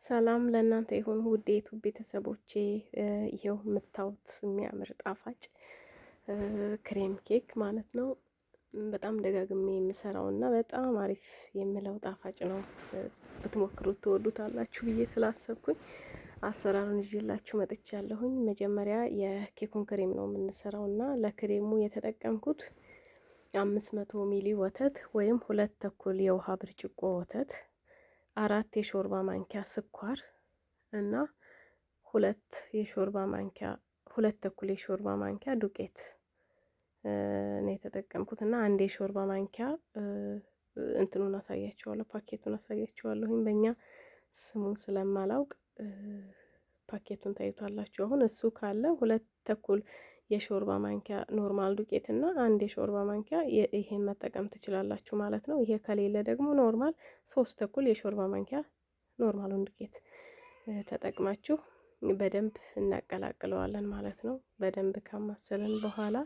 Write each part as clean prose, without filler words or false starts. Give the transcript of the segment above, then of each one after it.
ሰላም ለእናንተ ይሁን ውድ የዩቲዩብ ቤተሰቦቼ። ይሄው የምታዩት የሚያምር ጣፋጭ ክሬም ኬክ ማለት ነው። በጣም ደጋግሜ የምሰራው እና በጣም አሪፍ የምለው ጣፋጭ ነው። ብትሞክሩት ትወዱታላችሁ ብዬ ስላሰብኩኝ አሰራሩን ይዤላችሁ መጥቻለሁኝ። መጀመሪያ የኬኩን ክሬም ነው የምንሰራው እና ለክሬሙ የተጠቀምኩት 500 ሚሊ ወተት ወይም 2 የውሃ ብርጭቆ ወተት፣ 4 የሾርባ ማንኪያ ስኳር እና 2 የሾርባ ማንኪያ ዱቄት ነው የተጠቀምኩት እና 1 የሾርባ ማንኪያ እንትኑን አሳያችኋለሁ፣ ፓኬቱን አሳያችኋለሁኝ። በእኛ ስሙን ስለማላውቅ ፓኬቱን ታዩታላችሁ። አሁን እሱ ካለ 2 የሾርባ ማንኪያ ኖርማል ዱቄት እና 1 የሾርባ ማንኪያ ይሄን መጠቀም ትችላላችሁ ማለት ነው። ይሄ ከሌለ ደግሞ ኖርማል 3 የሾርባ ማንኪያ ኖርማሉን ዱቄት ተጠቅማችሁ በደንብ እናቀላቅለዋለን ማለት ነው። በደንብ ካማሰለን በኋላ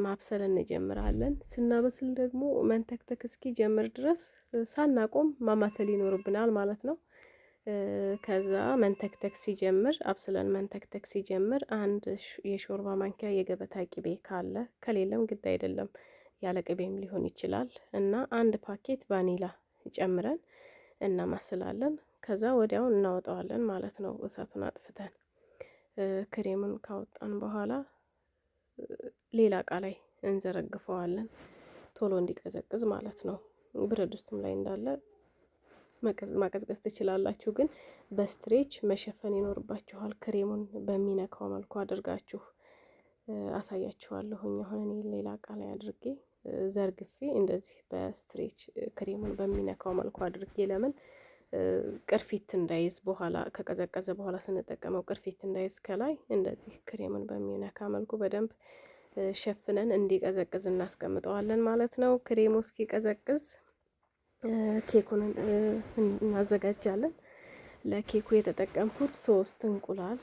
ማብሰል እንጀምራለን። ስናበስል ደግሞ መንተክተክ እስኪጀምር ድረስ ሳናቆም ማማሰል ይኖርብናል ማለት ነው። ከዛ መንተክተክ ሲጀምር አብስለን መንተክተክ ሲጀምር 1 የሾርባ ማንኪያ የገበታ ቅቤ ካለ፣ ከሌለም ግድ አይደለም ያለ ቅቤም ሊሆን ይችላል እና 1 ፓኬት ቫኒላ ጨምረን እናማስላለን። ከዛ ወዲያውን እናወጣዋለን ማለት ነው። እሳቱን አጥፍተን ክሬሙን ካወጣን በኋላ ሌላ እቃ ላይ እንዘረግፈዋለን ቶሎ እንዲቀዘቅዝ ማለት ነው። ብረት ድስቱም ላይ እንዳለ ማቀዝቀዝ ትችላላችሁ፣ ግን በስትሬች መሸፈን ይኖርባችኋል። ክሬሙን በሚነካው መልኩ አድርጋችሁ አሳያችኋለሁኝ። አሁን እኔ ሌላ እቃ ላይ አድርጌ ዘርግፌ እንደዚህ በስትሬች ክሬሙን በሚነካው መልኩ አድርጌ፣ ለምን ቅርፊት እንዳይዝ በኋላ ከቀዘቀዘ በኋላ ስንጠቀመው ቅርፊት እንዳይዝ ከላይ እንደዚህ ክሬሙን በሚነካ መልኩ በደንብ ሸፍነን እንዲቀዘቅዝ እናስቀምጠዋለን ማለት ነው። ክሬሙ እስኪቀዘቅዝ ኬኩን እናዘጋጃለን። ለኬኩ የተጠቀምኩት 3 እንቁላል፣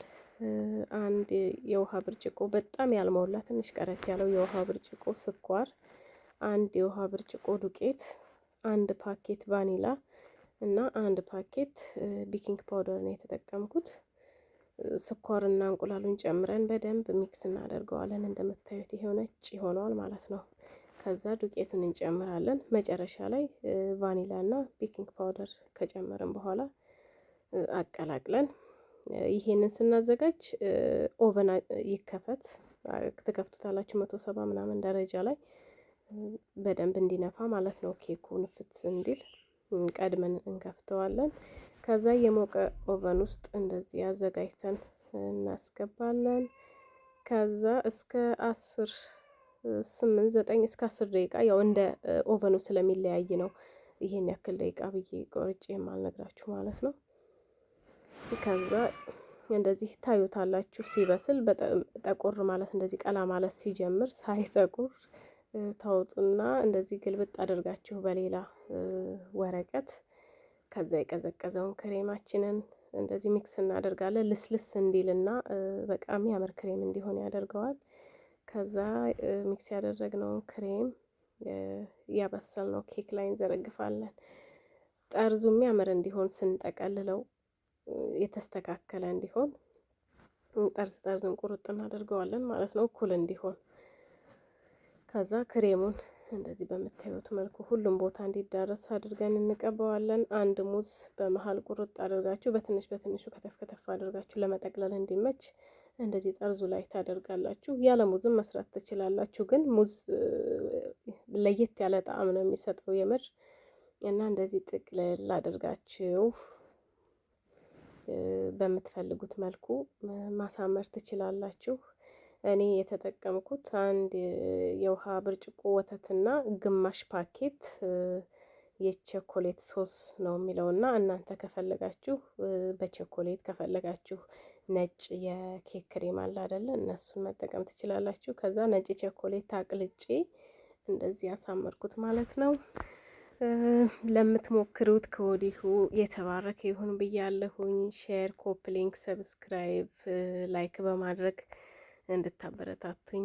1 የውሃ ብርጭቆ በጣም ያልሞላ ትንሽ ቀረት ያለው የውሃ ብርጭቆ ስኳር፣ 1 የውሃ ብርጭቆ ዱቄት፣ 1 ፓኬት ቫኒላ እና 1 ፓኬት ቤኪንግ ፓውደር ነው የተጠቀምኩት። ስኳርና እንቁላሉን ጨምረን በደንብ ሚክስ እናደርገዋለን። እንደምታዩት ይሄው ነጭ ይሆናል ማለት ነው። ከዛ ዱቄቱን እንጨምራለን። መጨረሻ ላይ ቫኒላ እና ቤኪንግ ፓውደር ከጨመርን በኋላ አቀላቅለን ይሄንን ስናዘጋጅ ኦቨን ይከፈት፣ ትከፍቱታላችሁ 170 ምናምን ደረጃ ላይ በደንብ እንዲነፋ ማለት ነው። ኬኩ ንፍት እንዲል ቀድመን እንከፍተዋለን። ከዛ የሞቀ ኦቨን ውስጥ እንደዚህ አዘጋጅተን እናስገባለን። ከዛ እስከ 9 እስከ 10 ደቂቃ፣ ያው እንደ ኦቨኑ ስለሚለያይ ነው ይሄን ያክል ደቂቃ ብዬ ቆርጬ የማልነግራችሁ ማለት ነው። ከዛ እንደዚህ ታዩታላችሁ ሲበስል፣ ጠቆር ማለት እንደዚህ ቀላ ማለት ሲጀምር ሳይጠቁር ታወጡና እንደዚህ ግልብጥ አድርጋችሁ በሌላ ወረቀት ከዛ የቀዘቀዘውን ክሬማችንን እንደዚህ ሚክስ እናደርጋለን። ልስልስ እንዲልና በቃ የሚያምር ክሬም እንዲሆን ያደርገዋል። ከዛ ሚክስ ያደረግነውን ክሬም ያበሰልነው ኬክ ላይ እንዘረግፋለን። ጠርዙ የሚያምር እንዲሆን ስንጠቀልለው የተስተካከለ እንዲሆን ጠርዝን ቁርጥ እናደርገዋለን ማለት ነው፣ እኩል እንዲሆን። ከዛ ክሬሙን እንደዚህ በምታዩት መልኩ ሁሉም ቦታ እንዲዳረስ አድርገን እንቀባዋለን። 1 ሙዝ በመሃል ቁርጥ አድርጋችሁ በትንሹ ከተፍ አድርጋችሁ ለመጠቅለል እንዲመች እንደዚህ ጠርዙ ላይ ታደርጋላችሁ። ያለ ሙዝም መስራት ትችላላችሁ፣ ግን ሙዝ ለየት ያለ ጣዕም ነው የሚሰጠው የምር። እና እንደዚህ ጥቅልል አድርጋችሁ በምትፈልጉት መልኩ ማሳመር ትችላላችሁ። እኔ የተጠቀምኩት 1 የውሃ ብርጭቆ ወተትና ግማሽ ፓኬት የቸኮሌት ሶስ ነው የሚለውና እናንተ ከፈለጋችሁ በቸኮሌት ከፈለጋችሁ ነጭ የኬክ ክሬም አለ አይደለ፣ እነሱን መጠቀም ትችላላችሁ። ከዛ ነጭ ቸኮሌት አቅልጬ እንደዚህ ያሳመርኩት ማለት ነው። ለምትሞክሩት ከወዲሁ የተባረከ ይሁን ብያለሁኝ። ሼር፣ ኮፕ ሊንክ፣ ሰብስክራይብ፣ ላይክ በማድረግ እንድታበረታቱኝ